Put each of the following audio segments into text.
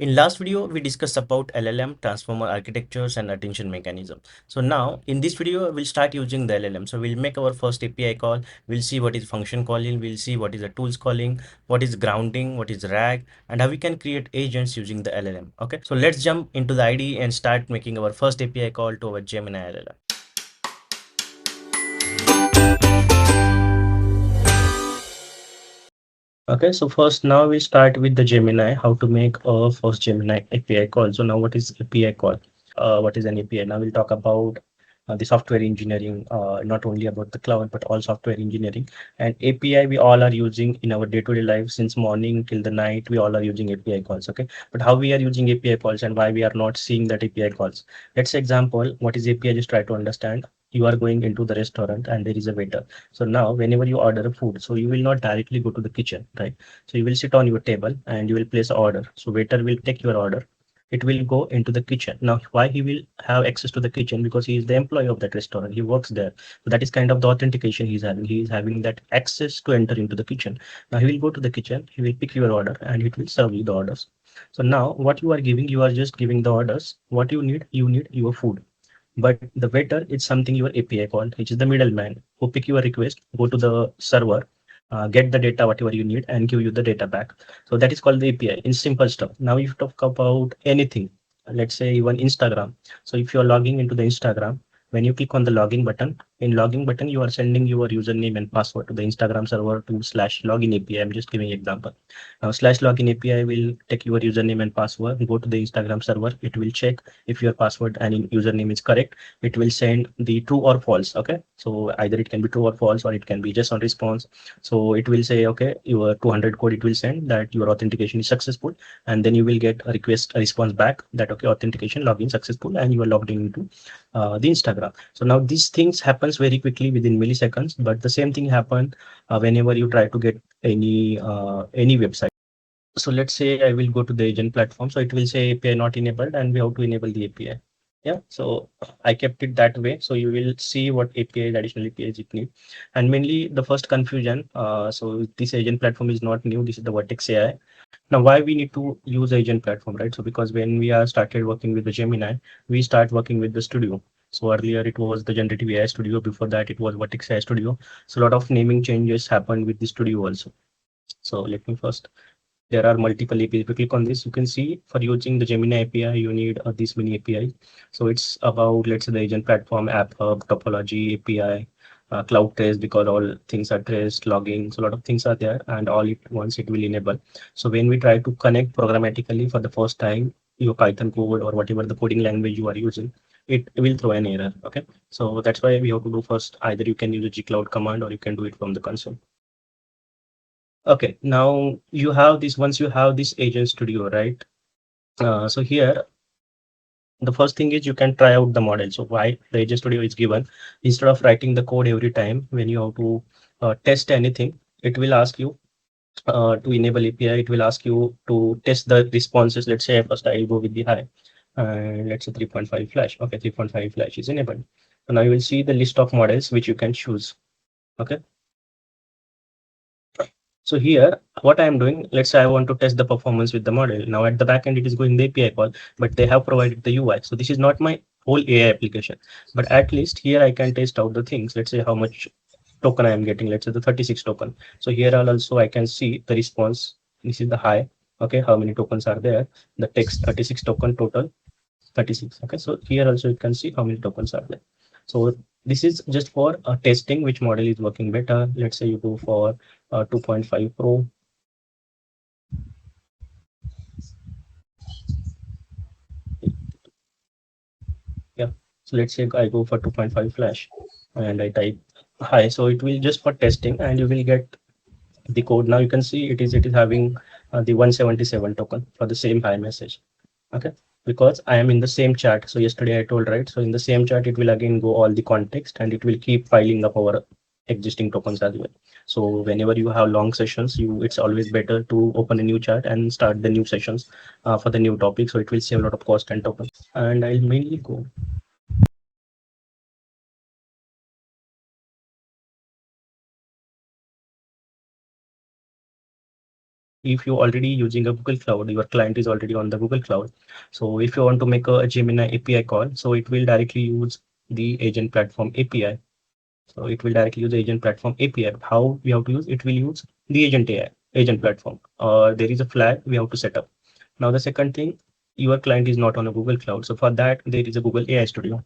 In last video, we discussed about LLM, transformer architectures and attention mechanism. So now in this video, we'll start using the LLM. So we'll make our first API call. We'll see what is function calling. We'll see what is the tools calling, what is grounding, what is RAG, and how we can create agents using the LLM. Okay, so let's jump into the IDE and start making our first API call to our Gemini LLM. Okay, so first now we start with the Gemini, how to make a first Gemini API call. So now what is API call? What is an API? Now we'll talk about the software engineering, not only about the cloud, but all software engineering. And API we all are using in our day-to-day life since morning till the night, we all are using API calls, okay? But how we are using API calls and why we are not seeing that API calls? Let's say example, what is API? Just try to understand. You are going into the restaurant and there is a waiter. So now whenever you order a food, so you will not directly go to the kitchen, right? So you will sit on your table and you will place an order. So waiter will take your order. It will go into the kitchen. Now, why he will have access to the kitchen? Because he is the employee of that restaurant. He works there. So that is kind of the authentication he's having. He is having that access to enter into the kitchen. Now he will go to the kitchen. He will pick your order and it will serve you the orders. So now what you are giving, you are just giving the orders. What you need your food. But the waiter is something your API call, which is the middleman who pick your request, go to the server, get the data, whatever you need, and give you the data back. So that is called the API in simple stuff. Now, if you talk about anything, let's say even Instagram. So if you're logging into the Instagram, when you click on the login button, in login button, you are sending your username and password to the Instagram server to slash login API. I'm just giving example. Now slash login API will take your username and password, go to the Instagram server. It will check if your password and username is correct. It will send the true or false. Okay. So either it can be true or false, or it can be just on response. So it will say, okay, your 200 code, it will send that your authentication is successful. And then you will get a response back that, okay, authentication login successful and you are logged into the Instagram. So now these things happens very quickly within milliseconds, but the same thing happen whenever you try to get any website. So let's say I will go to the agent platform. So it will say API not enabled and we have to enable the API. Yeah, so I kept it that way. So you will see what API, additional APIs it need. And mainly the first confusion. So this agent platform is not new. This is the Vertex AI. Now, why we need to use agent platform, right? So because when we are started working with the Gemini, we start working with the studio. So earlier it was the Generative AI studio. Before that, it was Vertex AI studio. So a lot of naming changes happened with the studio also. So let me first, there are multiple APIs. If you click on this, you can see for using the Gemini API, you need this many APIs. So it's about, let's say, the agent platform, app hub, topology, API, cloud trace, because all things are traced, logging. So a lot of things are there, and all it once it will enable. So when we try to connect programmatically for the first time, your Python code or whatever the coding language you are using, it will throw an error. Okay. So that's why we have to do first, either you can use a gcloud command or you can do it from the console. Okay, now you have this, once you have this agent studio, right? So here, the first thing is you can try out the model. So why the agent studio is given, instead of writing the code every time when you have to test anything, it will ask you to enable API. It will ask you to test the responses. Let's say first I'll go with the high, let's say 3.5 flash. Okay, 3.5 flash is enabled. So now you will see the list of models which you can choose. Okay. So here, what I am doing, let's say I want to test the performance with the model. Now at the backend, it is going the API call, but they have provided the UI. So this is not my whole AI application, but at least here I can test out the things. Let's say how much token I am getting. Let's say the 36 token. So here also I can see the response. This is the high. Okay, how many tokens are there? The text 36 token total 36. Okay, so here also you can see how many tokens are there. So this is just for testing which model is working better. Let's say you go for 2.5 Pro. Yeah, so let's say I go for 2.5 flash and I type hi. So it will just for testing and you will get the code. Now you can see it is having the 177 token for the same hi message. Okay, because I am in the same chat. So yesterday I told, right? So in the same chat, it will again go all the context and it will keep piling up our existing tokens as well. So whenever you have long sessions, it's always better to open a new chat and start the new sessions for the new topic. So it will save a lot of cost and tokens. And I'll mainly go if you're already using a Google Cloud, your client is already on the Google Cloud. So if you want to make a Gemini API call, so it will directly use the agent platform API. So it will directly use agent platform API. How we have to use it? Will use the agent AI, agent platform. There is a flag we have to set up. Now the second thing, your client is not on a Google Cloud. So for that, there is a Google AI Studio.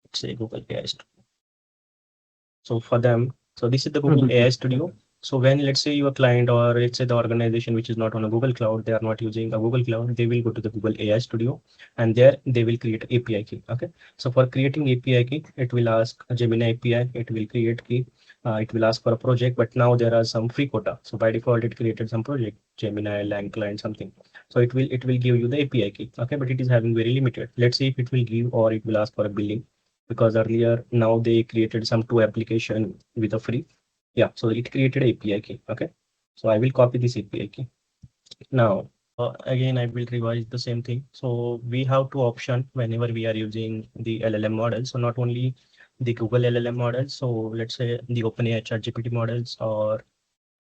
Let's say Google AI Studio. So for them, so this is the Google AI Studio. So when let's say your client or let's say the organization which is not on a Google Cloud, they are not using a Google Cloud, they will go to the Google AI Studio and there they will create API key. Okay. So for creating API key, it will ask a Gemini API, it will create key, it will ask for a project, but now there are some free quota. So by default, it created some project, Gemini, Lang client, something. So it will give you the API key. Okay, but it is having very limited. Let's see if it will give or it will ask for a billing because earlier now they created some two application with a free. Yeah, so it created API key. Okay, so I will copy this API key. Now again I will revise the same thing. So we have two option whenever we are using the LLM model. So not only the Google LLM model, so let's say the OpenAI ChatGPT models or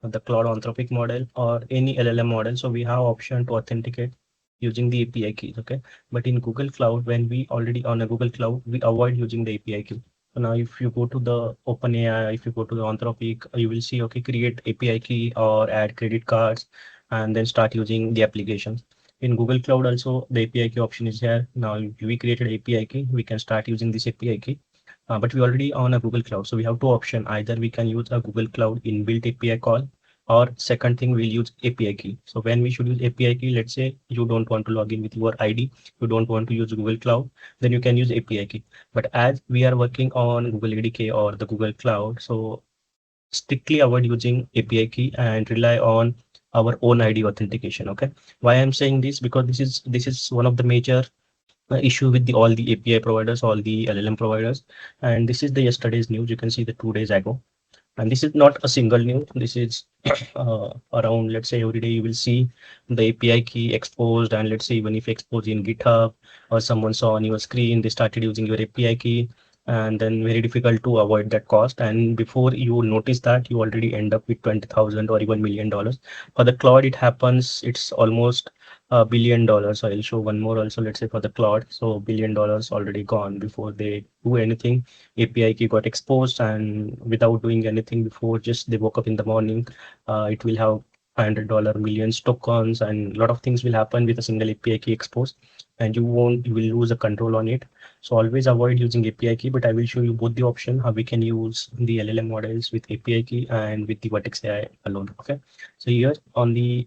the Cloud Anthropic model or any LLM model. So we have option to authenticate using the API keys. Okay. But in Google Cloud, when we already on a Google Cloud, we avoid using the API key. So now if you go to the OpenAI, if you go to the Anthropic, you will see, okay, create API key or add credit cards and then start using the applications. In Google Cloud also, the API key option is here. Now if we created API key, we can start using this API key. But we already on a Google Cloud. So we have two options. Either we can use a Google Cloud inbuilt API call, or second thing we'll use API key. So when we should use API key, let's say you don't want to log in with your ID, you don't want to use Google Cloud, then you can use API key. But as we are working on Google ADK or the Google Cloud, so strictly avoid using API key and rely on our own ID authentication. Okay. Why I'm saying this? Because this is one of the major issue with the all the API providers, all the LLM providers. And this is the yesterday's news. You can see the 2 days ago. And this is not a single news. This is around, let's say every day you will see the API key exposed. And let's say even if exposed in GitHub or someone saw on your screen, they started using your API key and then very difficult to avoid that cost. And before you notice that, you already end up with 20,000 or even $1 million. For the cloud, it happens, it's almost $1 billion. So I'll show one more also, let's say for the cloud. So $1 billion already gone before they do anything. API key got exposed and without doing anything before, just they woke up in the morning, it will have $500 millions tokens and a lot of things will happen with a single API key exposed and you will lose a control on it. So always avoid using API key, but I will show you both the option how we can use the LLM models with API key and with the Vertex AI alone. Okay. So here on the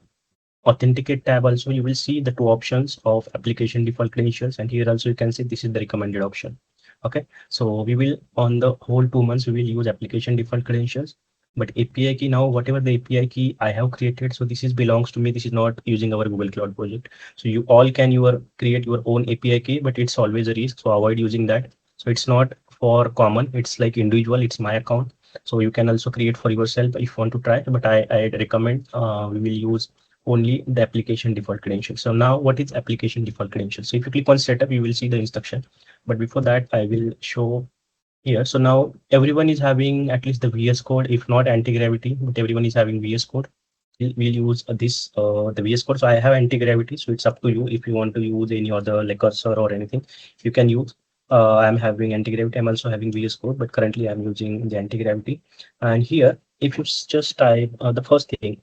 authenticate tab also you will see the two options of application default credentials, and here also you can see this is the recommended option. Okay, so we will on the whole 2 months we will use application default credentials, but API key, now whatever the API key I have created, so this is belongs to me, this is not using our Google Cloud project. So you all can create your own API key, but it's always a risk, so avoid using that. So it's not for common, it's like individual, it's my account. So you can also create for yourself if you want to try, but I recommend we will use only the application default credentials. So now what is application default credentials? So if you click on setup, you will see the instruction. But before that, I will show here. So now everyone is having at least the VS Code, if not anti-gravity, but everyone is having VS Code. We'll use the VS Code. So I have anti-gravity. So it's up to you if you want to use any other like cursor or anything, you can use. I'm having anti-gravity. I'm also having VS Code, but currently I'm using the anti-gravity. And here, if you just type the first thing,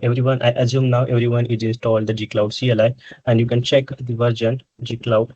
everyone, I assume now everyone is installed the G-Cloud CLI, and you can check the version G-Cloud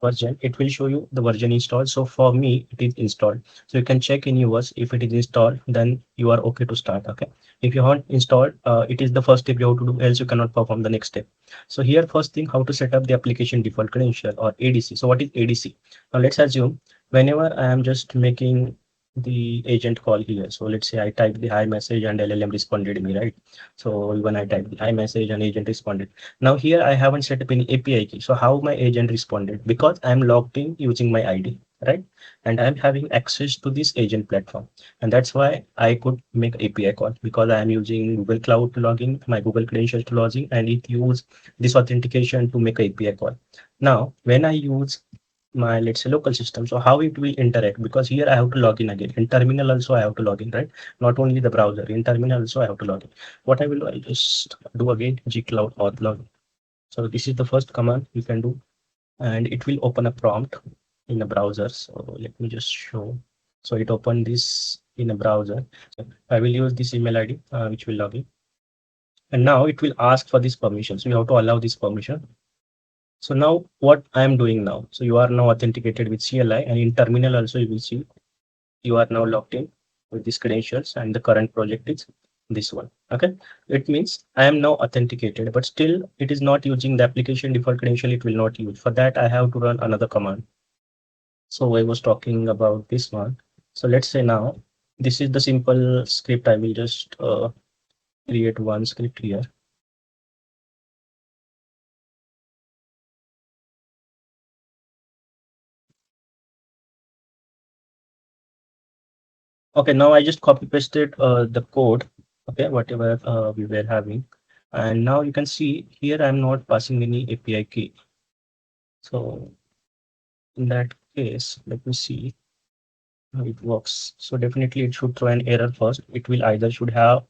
version, it will show you the version installed. So for me, it is installed. So you can check in yours. If it is installed, then you are okay to start. Okay. If you haven't installed, it is the first step you have to do, else you cannot perform the next step. So here, first thing, how to set up the application default credential or ADC. So what is ADC? Now let's assume whenever I am just making the agent call here. So let's say I type the hi message and LLM responded me, right? So when I type the hi message and agent responded. Now here I haven't set up any API key. So how my agent responded? Because I'm logged in using my ID, right? And I'm having access to this agent platform. And that's why I could make API call, because I am using Google Cloud to log in, my Google credentials to log in, and it use this authentication to make a API call. Now, when I use my, let's say, local system. So how it will interact, because here I have to log in again. In terminal also I have to log in, right? Not only the browser, in terminal also I have to log in. What I will do, I'll just do again gcloud auth login. So this is the first command you can do, and it will open a prompt in a browser. So let me just show. So it opened this in a browser. So I will use this email ID, which will log in. And now it will ask for this permission. So you have to allow this permission. So now what I am doing now, so you are now authenticated with CLI, and in terminal also you will see you are now logged in with these credentials, and the current project is this one. Okay, it means I am now authenticated, but still it is not using the application default credential. It will not use. For that I have to run another command. So I was talking about this one. So let's say now this is the simple script. I will just create one script here. Okay, now I just copy pasted the code, okay, whatever we were having. And now you can see here I'm not passing any API key. So in that case, let me see how it works. So definitely it should throw an error first. It will either should have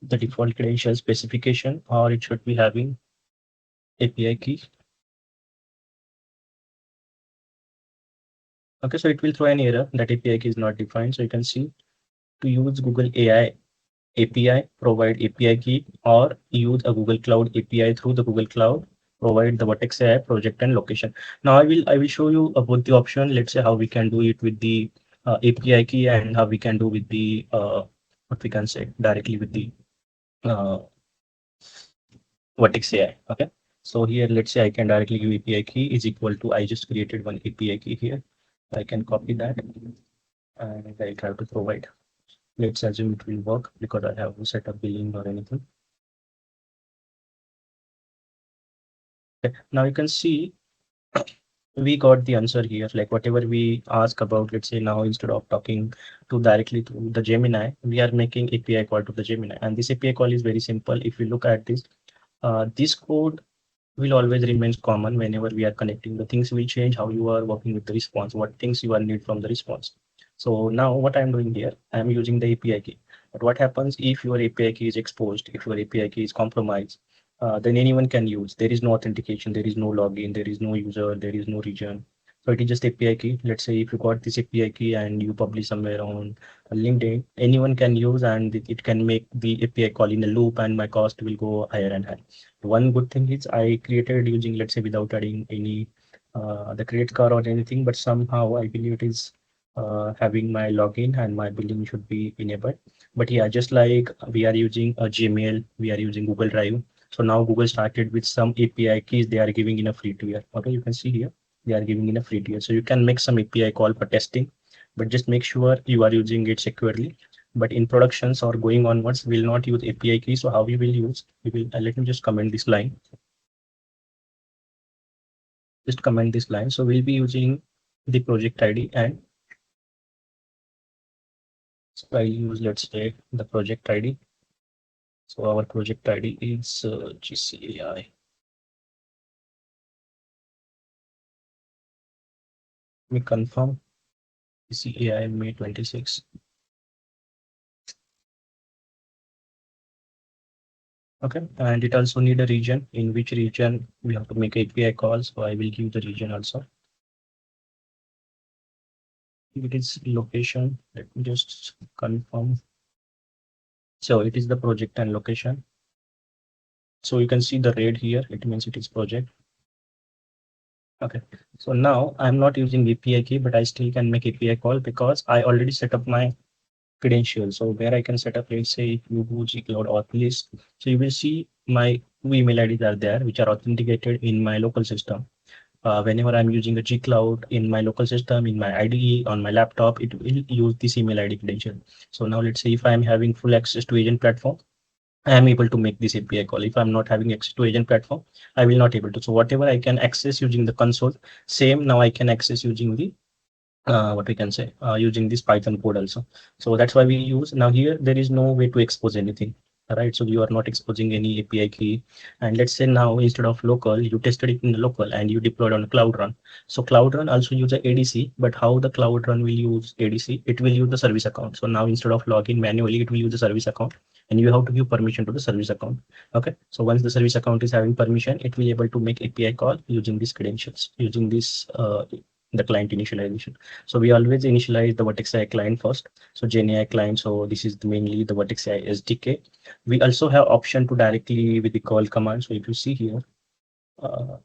the default credential specification, or it should be having API key. Okay, so it will throw an error that API key is not defined. So you can see to use Google AI API, provide API key, or use a Google Cloud API through the Google Cloud, provide the Vertex AI project and location. Now I will show you about the option. Let's say how we can do it with the API key, and how we can do with the what we can say directly with the uh, Vertex AI. Okay. So here, let's say I can directly give API key is equal to, I just created one API key here. I can copy that and I try to provide. Let's assume it will work because I have set up billing or anything. Okay. Now you can see we got the answer here. Like whatever we ask about, let's say now instead of talking to directly to the Gemini, we are making API call to the Gemini. And this API call is very simple. If you look at this code will always remains common whenever we are connecting. The things will change how you are working with the response, what things you are need from the response. So now what I'm doing here, I'm using the API key. But what happens if your API key is exposed, if your API key is compromised, then anyone can use. There is no authentication, there is no login, there is no user, there is no region. So it is just API key. Let's say if you got this API key and you publish somewhere on LinkedIn, anyone can use, and it can make the API call in a loop, and my cost will go higher and higher. One good thing is I created using, let's say, without adding any the credit card or anything, but somehow I believe it is having my login and my billing should be enabled. But yeah, just like we are using a Gmail, we are using Google Drive. So now Google started with some API keys they are giving in a free tier. Okay, you can see here they are giving in a free tier. So you can make some API call for testing, but just make sure you are using it securely. But in productions or going onwards, we'll not use API key. So how we will use, we will let me just comment this line. Just comment this line. So we'll be using the project ID, and so I'll use, let's say, the project ID. So our project ID is GCAI. We confirm GCAI May 26. Okay, and it also need a region, in which region we have to make API calls. So I will give the region also. If it is location, let me just confirm. So it is the project and location. So you can see the red here, it means it is project. Okay, so now I'm not using API key, but I still can make API call because I already set up my credentials. So where I can set up, let's say if you do gcloud auth list, so you will see my two email IDs are there, which are authenticated in my local system. Whenever I'm using a gcloud in my local system, in my IDE on my laptop, it will use this email ID credential. So now let's say if I'm having full access to agent platform, I am able to make this API call. If I'm not having access to agent platform, I will not able to. So whatever I can access using the console, same now I can access using the what we can say using this Python code also. So that's why we use now here. There is no way to expose anything. right? So you are not exposing any API key. And let's say now instead of local, you tested it in the local and you deployed on a Cloud Run. So Cloud Run also use a ADC, but how the Cloud Run will use ADC? It will use the service account. So now instead of login manually, it will use the service account, and you have to give permission to the service account. Okay. So once the service account is having permission, it will able to make API call using these credentials, using this the client initialization. So we always initialize the Vertex AI client first. So Gen AI client. So this is mainly the Vertex AI SDK. We also have option to directly with the call command. So if you see here, uh,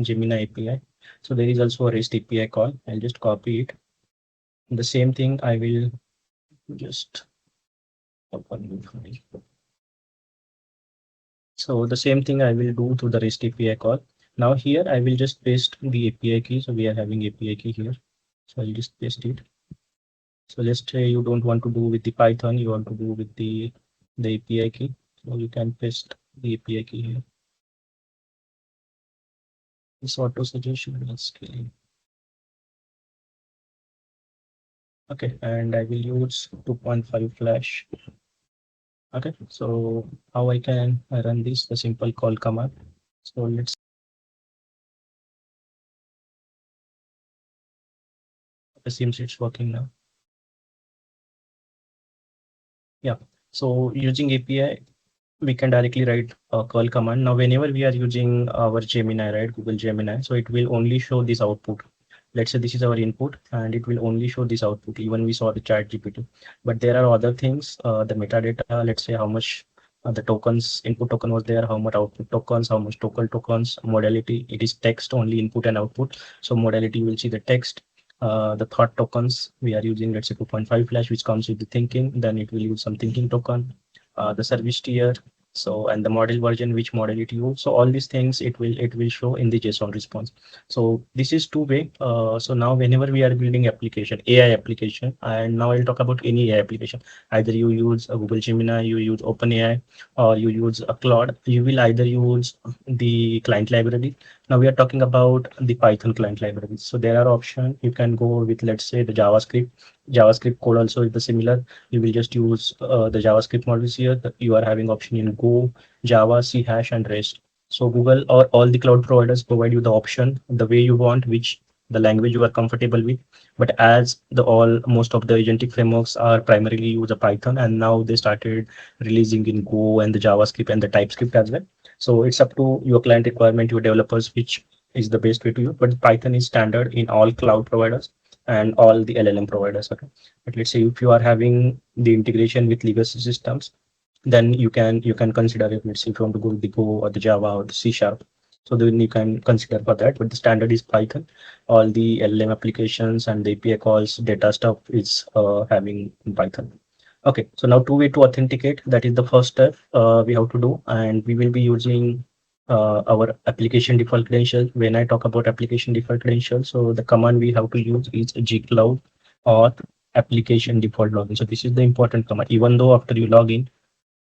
Gemini API. So there is also a REST API call. I'll just copy it. The same thing I will just open new file. So the same thing I will do to the REST API call. Now here I will just paste the API key. So we are having API key here. So I'll just paste it. So let's say you don't want to do with the Python, you want to do with the API key. So you can paste the API key here. This auto suggestion and scaling. Okay, and I will use 2.5 flash. Okay, so how I can run this, the simple call command. So let's assume it's working now. Yeah. So using API, we can directly write a curl command. Now, whenever we are using our Gemini, right, Google Gemini, so it will only show this output. Let's say this is our input and it will only show this output. Even we saw the chat GPT, but there are other things, the metadata, let's say how much the tokens, input token was there, how much output tokens, how much token tokens, modality, it is text only input and output. So modality, you will see the text, the thought tokens we are using, let's say 2.5 flash, which comes with the thinking, then it will use some thinking token, the service tier, so and the model version, which model it use. So all these things it will show in the JSON response. So this is two way. So now whenever we are building application, AI application, and now I'll talk about any AI application, either you use a Google Gemini, you use OpenAI, or you use a Claude, you will either use the client library. Now we are talking about the Python client libraries. So there are options. You can go with, let's say, the JavaScript code also is the similar. You will just use the JavaScript modules here. You are having option in Go, Java, C hash, and REST. So Google or all the cloud providers provide you the option the way you want, which the language you are comfortable with. But as the all most of the agentic frameworks are primarily use a Python, and now they started releasing in Go and the JavaScript and the TypeScript as well. So it's up to your client requirement, your developers, which is the best way to use. But Python is standard in all cloud providers and all the LLM providers. Okay. But let's say if you are having the integration with legacy systems, then you can consider it. Let's say if you want to go with the Go or the Java or the C Sharp. So then you can consider for that. But the standard is Python. All the LLM applications and the API calls, data stuff is having in Python. Okay, so now two way to authenticate. That is the first step we have to do, and we will be using our application default credentials. When I talk about application default credentials, so the command we have to use is gcloud or application default login. So this is the important command. Even though after you log in,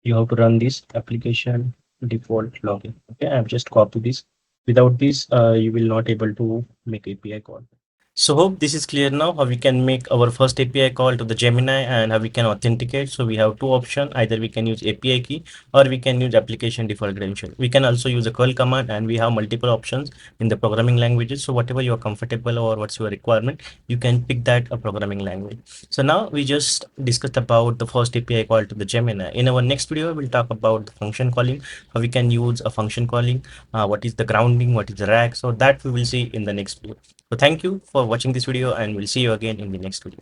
you have to run this application default login. Okay, I've just copied this. Without this, you will not able to make API call. So hope this is clear now how we can make our first API call to the Gemini and how we can authenticate. So we have two options. Either we can use API key or we can use application default credential. We can also use a curl command, and we have multiple options in the programming languages. So whatever you are comfortable or what's your requirement, you can pick that a programming language. So now we just discussed about the first API call to the Gemini. In our next video, we'll talk about the function calling, how we can use a function calling, what is the grounding, what is the rack. So that we will see in the next video. So thank you for watching this video, and we'll see you again in the next video.